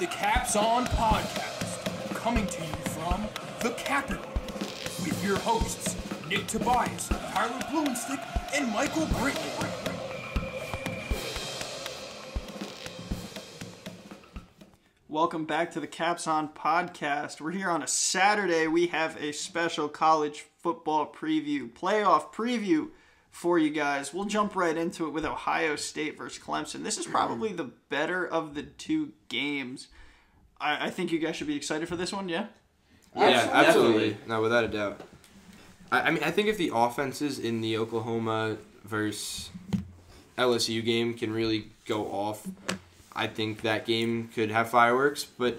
the Caps On Podcast, coming to you from the Capital, with your hosts, Nick Tobias, Tyler Blumenstick, and Michael Britton. Welcome back to the Caps On Podcast. We're here on a Saturday. We have a special college football preview, playoff preview for you guys. We'll jump right into it with Ohio State versus Clemson. This is probably the better of the two games. I think you guys should be excited for this one, yeah? Yeah, absolutely. No, without a doubt. I think if the offenses in the Oklahoma versus LSU game can really go off, I think that game could have fireworks. But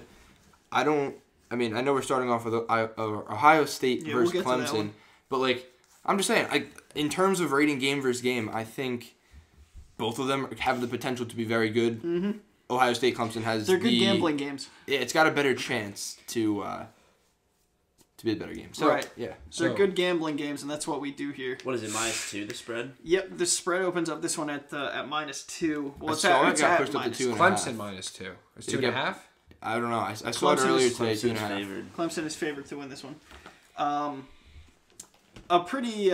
I know we're starting off with Ohio State versus Clemson, but I'm just saying, in terms of rating game versus game, I think both of them have the potential to be very good. Mm-hmm. Ohio State, Clemson has They're good gambling games. Yeah, it's got a better chance to be a better game. So, right. Yeah. They're good gambling games, and that's what we do here. What is it, -2, the spread? Yep, the spread opens up this one at -2. Well, it's got pushed up to 2.5. Clemson -2. It's 2.5? I don't know. I saw it earlier today, 2.5. Clemson is favored to win this one. A pretty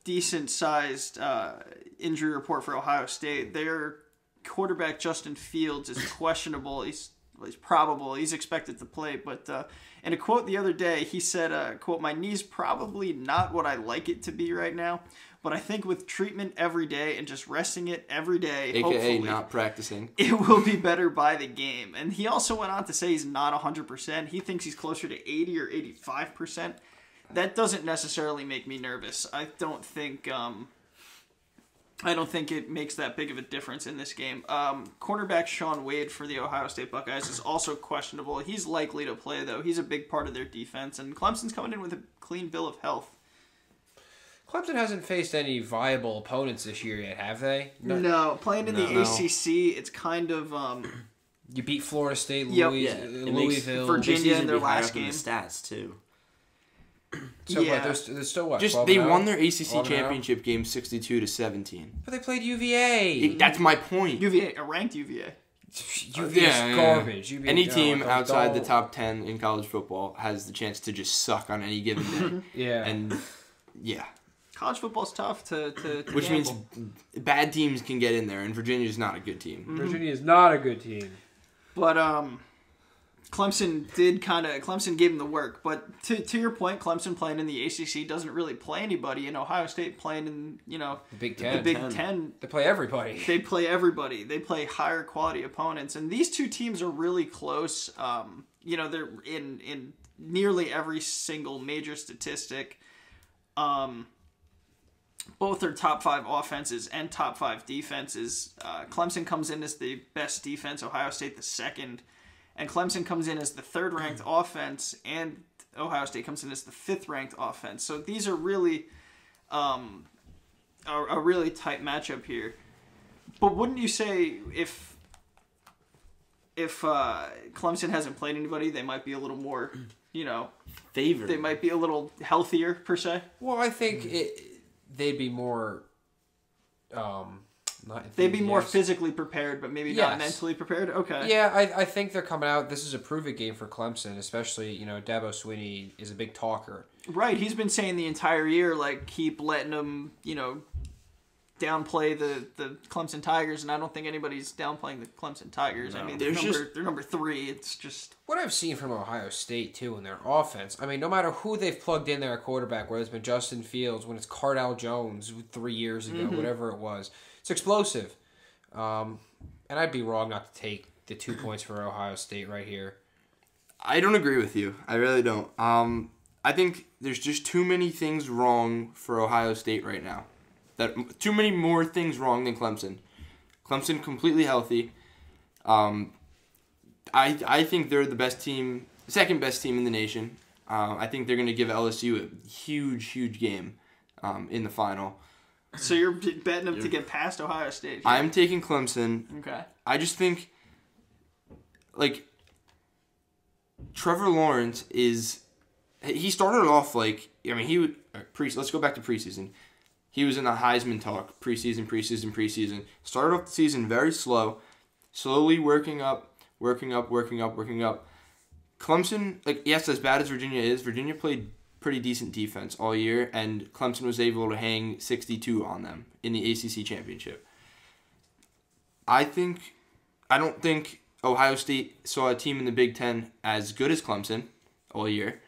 decent sized injury report for Ohio State. Their quarterback Justin Fields is questionable. He's probable. He's expected to play, but in a quote the other day, he said, "quote My knee's probably not what I like it to be right now, but I think with treatment every day and just resting it every day, AKA hopefully not practicing, it will be better by the game." And he also went on to say he's not 100%. He thinks he's closer to 80 or 85%. That doesn't necessarily make me nervous. I don't think it makes that big of a difference in this game. Cornerback Shaun Wade for the Ohio State Buckeyes is also questionable. He's likely to play, though. He's a big part of their defense, and Clemson's coming in with a clean bill of health. Clemson hasn't faced any viable opponents this year yet, have they? No, playing in the ACC, it's kind of... you beat Florida State, Virginia Louisville, in their last game. The stats too. So yeah. what? There's still what? They won their ACC championship game 62-17. But they played UVA. That's my point. UVA, a ranked UVA. UVA's garbage. UVA, any team outside the top 10 in college football has the chance to just suck on any given day. Yeah. And yeah. College football's tough to Which gamble. means bad teams can get in there, and Virginia's not a good team. Mm-hmm. Virginia is not a good team. But Clemson gave him the work. But to your point, Clemson playing in the ACC doesn't really play anybody, and Ohio State playing in the Big Ten. The Big Ten. They play everybody. They play everybody. They play higher quality opponents, and these two teams are really close. They're in nearly every single major statistic. Both are top 5 offenses and top 5 defenses. Clemson comes in as the best defense, Ohio State the second. And Clemson comes in as the 3rd-ranked offense, and Ohio State comes in as the 5th-ranked offense. So these are really a really tight matchup here. But wouldn't you say if Clemson hasn't played anybody, they might be a little more, favored? They might be a little healthier, per se? Well, I think they'd be more... They'd be more physically prepared, but maybe not mentally prepared? Okay. Yeah, I think they're coming out. This is a prove-it game for Clemson, especially, Dabo Swinney is a big talker. Right. He's been saying the entire year, keep letting them, downplay the Clemson Tigers, and I don't think anybody's downplaying the Clemson Tigers. No. I mean, they're number 3. It's just... What I've seen from Ohio State, too, in their offense, no matter who they've plugged in there at quarterback, whether it's been Justin Fields, when it's Cardale Jones 3 years ago, whatever it was, it's explosive. And I'd be wrong not to take the 2 points for Ohio State right here. I don't agree with you. I really don't. I think there's just too many things wrong for Ohio State right now. Too many more things wrong than Clemson. Clemson completely healthy. I think they're the best team, second best team in the nation. I think they're going to give LSU a huge game in the final. So you're betting them to get past Ohio State? Here. I'm taking Clemson. Okay. I just think, Trevor Lawrence he started off let's go back to preseason. He was in the Heisman talk, preseason. Started off the season very slow, slowly working up, working up. Clemson, like, yes, as bad as Virginia is, Virginia played pretty decent defense all year, and Clemson was able to hang 62 on them in the ACC championship. I don't think Ohio State saw a team in the Big Ten as good as Clemson all year.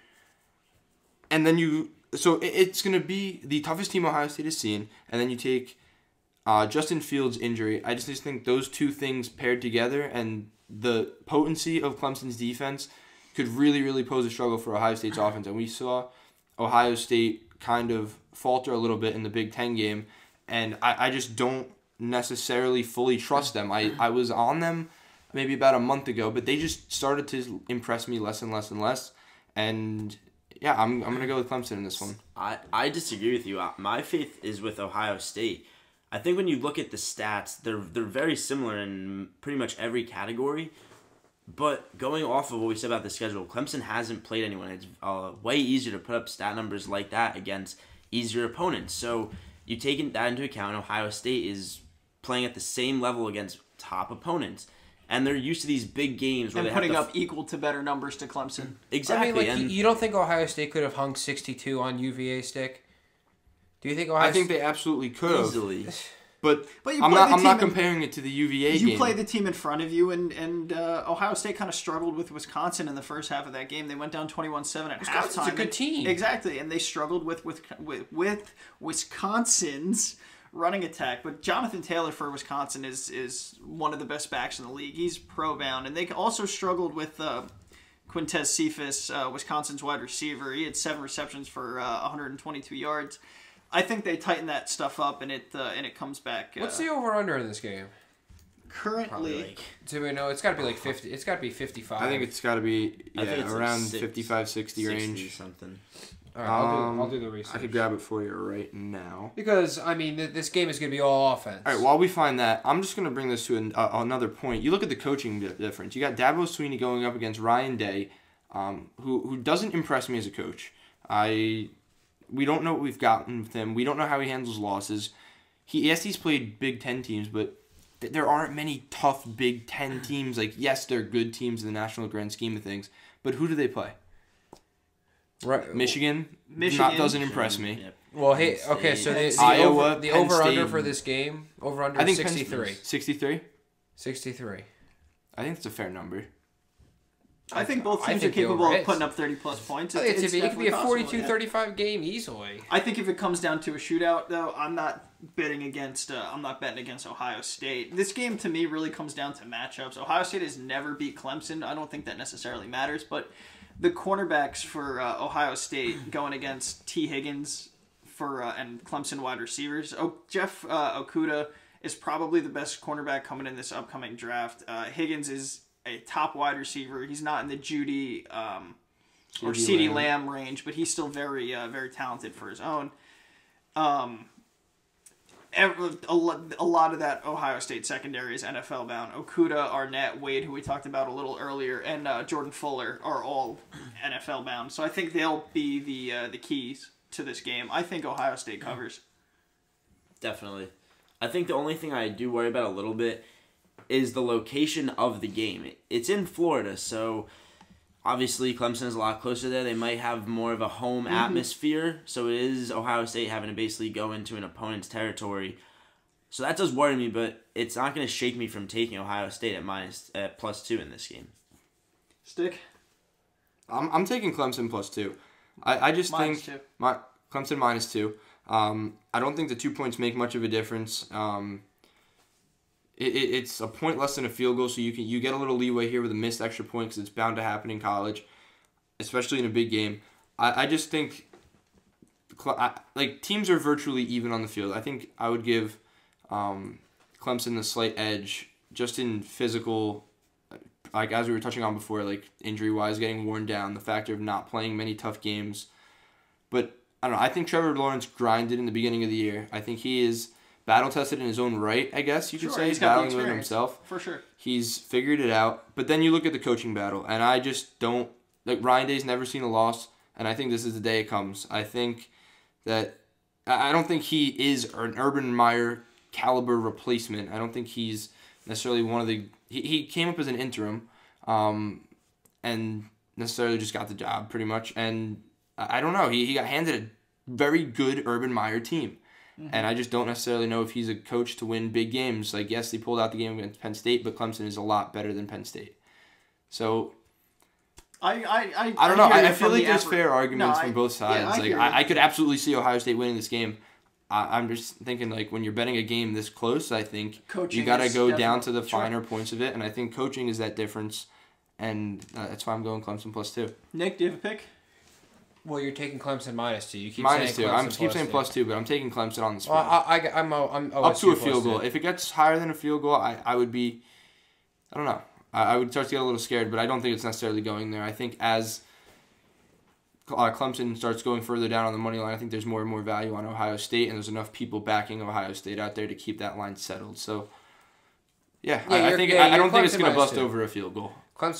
And then so it's going to be the toughest team Ohio State has seen, and then you take Justin Fields' injury. I just think those two things paired together and the potency of Clemson's defense could really, really pose a struggle for Ohio State's offense. And we saw Ohio State kind of falter a little bit in the Big Ten game, and I just don't necessarily fully trust them. I was on them maybe about a month ago, but they just started to impress me less and less and less. And yeah, I'm going to go with Clemson in this one. I disagree with you. My faith is with Ohio State. I think when you look at the stats, they're very similar in pretty much every category. But going off of what we said about the schedule, Clemson hasn't played anyone. It's way easier to put up stat numbers like that against easier opponents. So you take that into account, Ohio State is playing at the same level against top opponents. And they're used to these big games where and they putting have up equal to better numbers to Clemson. Exactly. I mean, and you don't think Ohio State could have hung 62 on UVA stick? Do you think Ohio I think they absolutely could have. easily. But you I'm play the not team comparing it to the UVA game. You play the team in front of you, and Ohio State kind of struggled with Wisconsin in the first half of that game. They went down 21-7 at Wisconsin's halftime. a good team. Exactly, and they struggled with Wisconsin's running attack. But Jonathan Taylor for Wisconsin is one of the best backs in the league. He's pro-bound, and they also struggled with Quintez Cephas, Wisconsin's wide receiver. He had 7 receptions for 122 yards. I think they tighten that stuff up, and it comes back. What's the over/under in this game? Currently, Do we know? It's got to be like 50. It's got to be 55. I think it's got to be I think it's around like 55, 60 range. 60 something. All right, I'll do the research. I could grab it for you right now. Because, I mean, this game is going to be all offense. All right, while we find that, I'm just going to bring this to another point. You look at the coaching difference. You got Dabo Swinney going up against Ryan Day, who doesn't impress me as a coach. We don't know what we've gotten with him. We don't know how he handles losses. He's played Big Ten teams, but there aren't many tough Big Ten teams. Like, yes, they're good teams in the national grand scheme of things, but who do they play? Right. Michigan doesn't impress me. Yep. Well, hey, okay, so the Iowa, the Penn over-under State. for this game, over-under I think 63. 63? 63. I think it's a fair number. I think both I teams think are capable the over of is. putting up 30-plus points. I think it could be a definitely possible, 42-35 game easily. I think if it comes down to a shootout, though, I'm not betting against Ohio State. This game, to me, really comes down to matchups. Ohio State has never beat Clemson. I don't think that necessarily matters, but the cornerbacks for Ohio State going against T. Higgins and Clemson wide receivers. Jeff Okudah is probably the best cornerback coming in this upcoming draft. Higgins is a top wide receiver. He's not in the Judy or CeeDee Lamb range, but he's still very, very talented for his own. A lot of that Ohio State secondary is NFL bound. Okudah, Arnett, Wade, who we talked about a little earlier, and Jordan Fuller are all NFL bound. So I think they'll be the keys to this game. I think Ohio State covers. Definitely. I think the only thing I do worry about a little bit is the location of the game. It's in Florida, so obviously Clemson is a lot closer there. They might have more of a home atmosphere, so it is Ohio State having to basically go into an opponent's territory. So that does worry me, but it's not going to shake me from taking Ohio State at +2 in this game. Stick? I'm taking Clemson +2. I just think Clemson -2. I don't think the 2 points make much of a difference. It's a point less than a field goal, so you get a little leeway here with a missed extra point because it's bound to happen in college, especially in a big game. I just think teams are virtually even on the field. I think I would give Clemson the slight edge just in physical, like as we were touching on before, like injury-wise, getting worn down, the factor of not playing many tough games. But I don't know. I think Trevor Lawrence grinded in the beginning of the year. I think he is battle-tested in his own right, I guess you could say. He's got the battling with himself. For sure. He's figured it out. But then you look at the coaching battle, and I just don't... Ryan Day's never seen a loss, and I think this is the day it comes. I think that... I don't think he is an Urban Meyer caliber replacement. I don't think he's necessarily one of the... He came up as an interim, and necessarily just got the job pretty much. And I don't know. He got handed a very good Urban Meyer team. And I just don't necessarily know if he's a coach to win big games. Like, yes, they pulled out the game against Penn State, but Clemson is a lot better than Penn State. So I don't know. I feel like there's fair arguments from both sides. I could absolutely see Ohio State winning this game. I'm just thinking, like, when you're betting a game this close, I think you got to go down to the finer points of it. And I think coaching is that difference. And that's why I'm going Clemson +2. Nick, do you have a pick? Well, you're taking Clemson -2. You keep -2. saying I'm keep saying +2, but I'm taking Clemson on the spread. Well, I'm up to a field goal. If it gets higher than a field goal, I would be. I don't know. I would start to get a little scared, but I don't think it's necessarily going there. I think as Clemson starts going further down on the money line, I think there's more and more value on Ohio State, and there's enough people backing Ohio State out there to keep that line settled. So, I don't think it's going to bust over a field goal. You're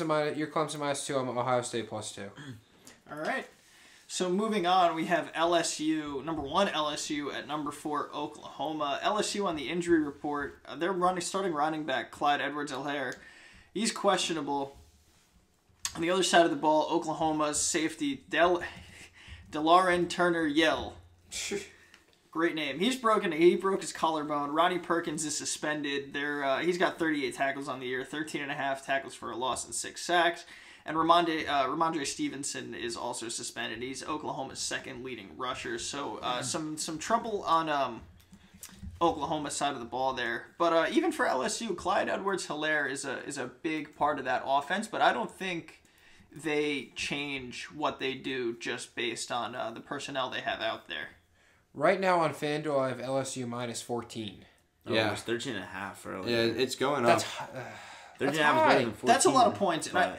Clemson -2. I'm Ohio State +2. All right. So moving on, we have LSU, number 1 LSU at number 4 Oklahoma. LSU on the injury report, they're starting running back Clyde Edwards-Helaire. He's questionable. On the other side of the ball, Oklahoma's safety Delaren Turner-Yell. Great name. He broke his collarbone. Ronnie Perkins is suspended. He's got 38 tackles on the year, 13.5 tackles for a loss and 6 sacks. And Ramondre Stevenson is also suspended. He's Oklahoma's second leading rusher. So some trouble on Oklahoma's side of the ball there. But even for LSU, Clyde Edwards-Helaire is a big part of that offense. But I don't think they change what they do just based on the personnel they have out there. Right now on FanDuel, I have LSU -14. Yeah, it was 13.5 earlier. Yeah, it's going up. That's high. That's a lot of points. And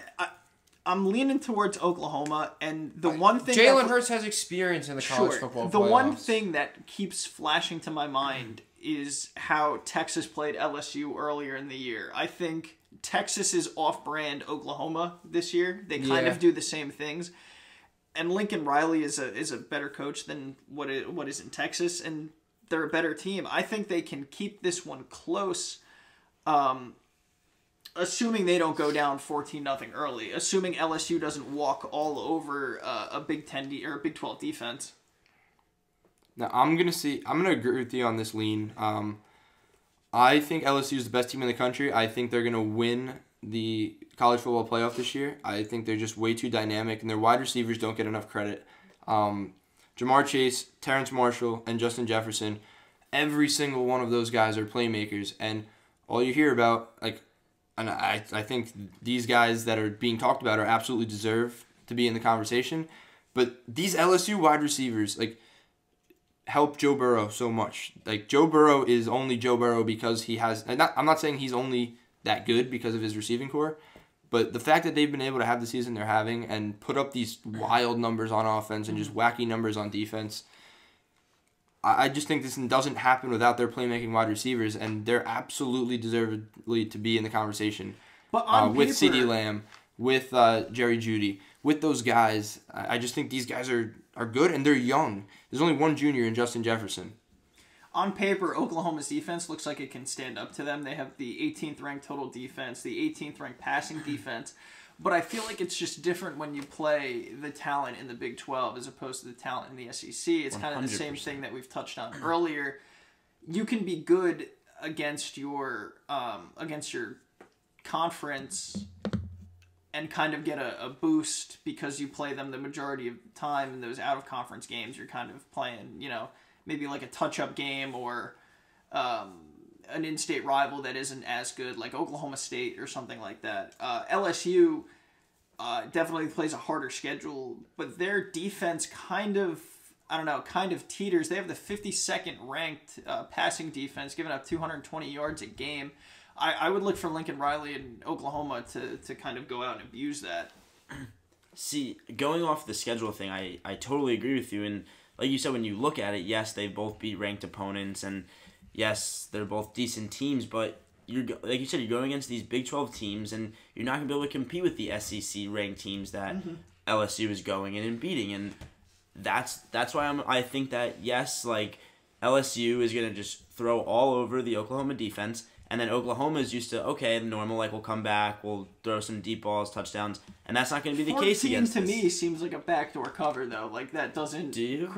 I'm leaning towards Oklahoma, and the one thing Jalen Hurts has experience in the college football playoffs. The one thing that keeps flashing to my mind is how Texas played LSU earlier in the year. I think Texas is off-brand Oklahoma this year. They kind of do the same things, and Lincoln Riley is a better coach than what is in Texas, and they're a better team. I think they can keep this one close. Assuming they don't go down 14-0 early, assuming LSU doesn't walk all over a Big 10 or a Big 12 defense. Now I'm gonna agree with you on this lean. I think LSU is the best team in the country. I think they're gonna win the college football playoff this year. I think they're just way too dynamic, and their wide receivers don't get enough credit. Jamar Chase, Terrence Marshall, and Justin Jefferson, every single one of those guys are playmakers, and all you hear about, and I think these guys that are being talked about are absolutely deserve to be in the conversation. But these LSU wide receivers, help Joe Burrow so much. Joe Burrow is only Joe Burrow because he has... I'm not saying he's only that good because of his receiving core, but the fact that they've been able to have the season they're having and put up these wild numbers on offense and just wacky numbers on defense... I just think this doesn't happen without their playmaking wide receivers, and they're absolutely deservedly to be in the conversation. But on with CeeDee Lamb, with Jerry Jeudy, with those guys, I just think these guys are good, and they're young. There's only one junior in Justin Jefferson. On paper, Oklahoma's defense looks like it can stand up to them. They have the 18th ranked total defense, the 18th ranked passing defense. But I feel like it's just different when you play the talent in the Big 12 as opposed to the talent in the SEC. It's kind of the same thing that we've touched on earlier. You can be good against your conference and kind of get a boost because you play them the majority of the time in those out-of-conference games. You're kind of playing, maybe like a touch-up game or an in-state rival that isn't as good, like Oklahoma State or something like that. LSU definitely plays a harder schedule, but their defense kind of teeters. They have the 52nd ranked passing defense, giving up 220 yards a game. I would look for Lincoln Riley in Oklahoma to kind of go out and abuse that. See, going off the schedule thing, I totally agree with you. And like you said, when you look at it, yes, they both beat ranked opponents, and yes, they're both decent teams, but like you said, you're going against these Big 12 teams, and you're not going to be able to compete with the SEC ranked teams that LSU is going in and beating, and that's why I think that yes, LSU is going to just throw all over the Oklahoma defense, And then Oklahoma is used to, okay, normal, like, we'll come back, we'll throw some deep balls, touchdowns, and that's not going to be the case against 14 to this. me seems like a backdoor cover, though. Like, that doesn't... Do you?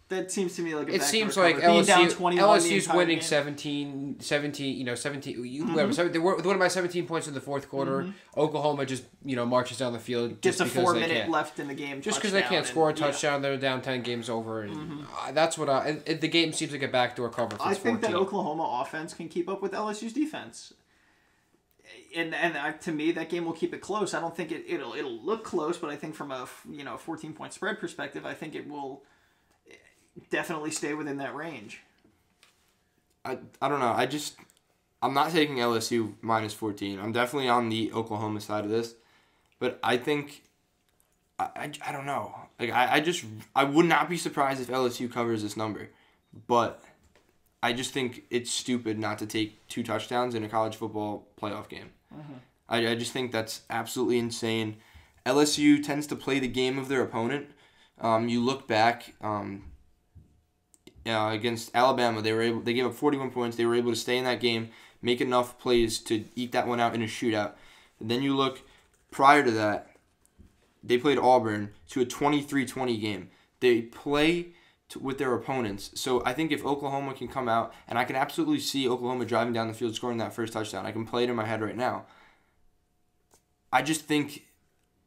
That seems to me like a It backdoor seems cover. like Being down LSU, 21 the LSU's entire winning game. 17, whatever. They were winning by 17 points in the fourth quarter. Oklahoma just, marches down the field. Gets just a because 4 they minute can't. left in the game. Just because they can't score a touchdown. touchdown, they're down 10 games over. And that's what the game seems like a backdoor cover for I think 14. that Oklahoma offense can keep up with LSU's defense. And to me, that game will keep it close. I don't think it'll look close, but I think from a 14-point spread perspective, I think it will definitely stay within that range. I don't know. I'm not taking LSU minus 14. I'm definitely on the Oklahoma side of this, but I think I don't know. Like I would not be surprised if LSU covers this number, but I just think it's stupid not to take 2 touchdowns in a college football playoff game. I just think that's absolutely insane. LSU tends to play the game of their opponent. You look back. Against Alabama, they gave up 41 points. They were able to stay in that game, make enough plays to eke that one out in a shootout. And then you look prior to that, they played Auburn to a 23-20 game. They play with their opponents. So I think if Oklahoma can come out, and I can absolutely see Oklahoma driving down the field, scoring that first touchdown. I can play it in my head right now. I just think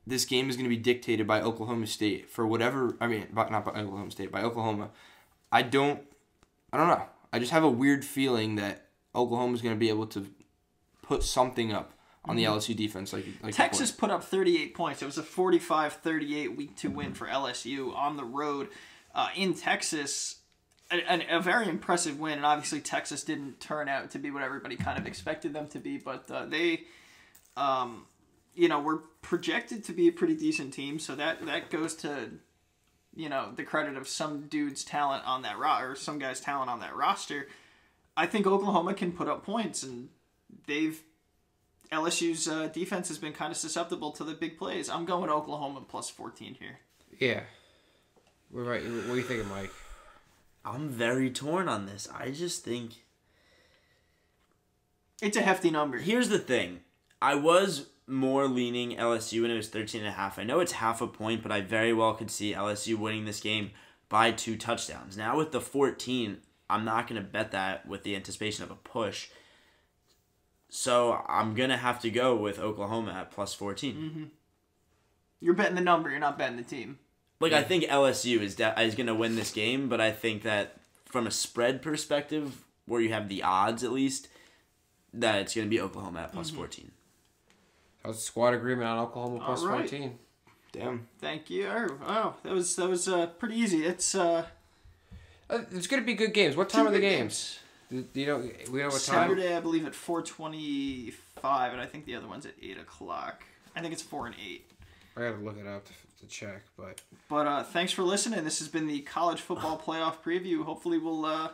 this game is going to be dictated by Oklahoma State for whatever. Not by Oklahoma State, by Oklahoma. I don't know. I just have a weird feeling that Oklahoma's going to be able to put something up on the LSU defense. Like Texas put up 38 points. It was a 45-38 week 2 win for LSU on the road in Texas. A very impressive win, and obviously Texas didn't turn out to be what everybody kind of expected them to be, but they were projected to be a pretty decent team, so that goes to the credit of some dude's talent on that or some guy's talent on that roster. I think Oklahoma can put up points, and LSU's defense has been kind of susceptible to the big plays. I'm going Oklahoma plus 14 here. Yeah. What are you thinking, Mike? I'm very torn on this. I just think it's a hefty number. Here's the thing. I was more leaning LSU when it was 13.5. I know it's half a point, but I very well could see LSU winning this game by 2 touchdowns. Now with the 14, I'm not going to bet that with the anticipation of a push. So I'm going to have to go with Oklahoma at plus 14. Mm-hmm. You're betting the number. You're not betting the team. I think LSU is going to win this game, but I think that from a spread perspective, where you have the odds at least, that it's going to be Oklahoma at plus 14. That was a squad agreement on Oklahoma plus All right. 14. Damn. Thank you. Oh, that was pretty easy. It's going to be good games. What time are the games? We know what time? Saturday, I believe, at 4:25, and I think the other one's at 8 o'clock. I think it's 4 and 8. I gotta look it up to check, but thanks for listening. This has been the college football playoff preview. Hopefully, we'll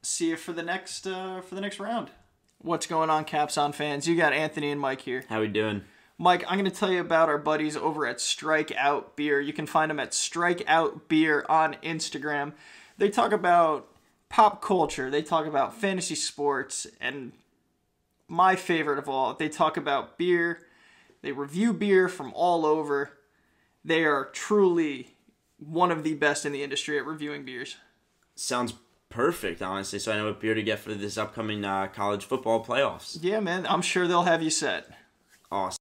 see you for the next round. What's going on, Caps On fans? You got Anthony and Mike here. How we doing? Mike, I'm going to tell you about our buddies over at Strikeout Beer. You can find them at Strikeout Beer on Instagram. They talk about pop culture. They talk about fantasy sports. And my favorite of all, they talk about beer. They review beer from all over. They are truly one of the best in the industry at reviewing beers. Sounds perfect, honestly. So I know what beer to get for this upcoming college football playoffs. Yeah, man. I'm sure they'll have you set. Awesome.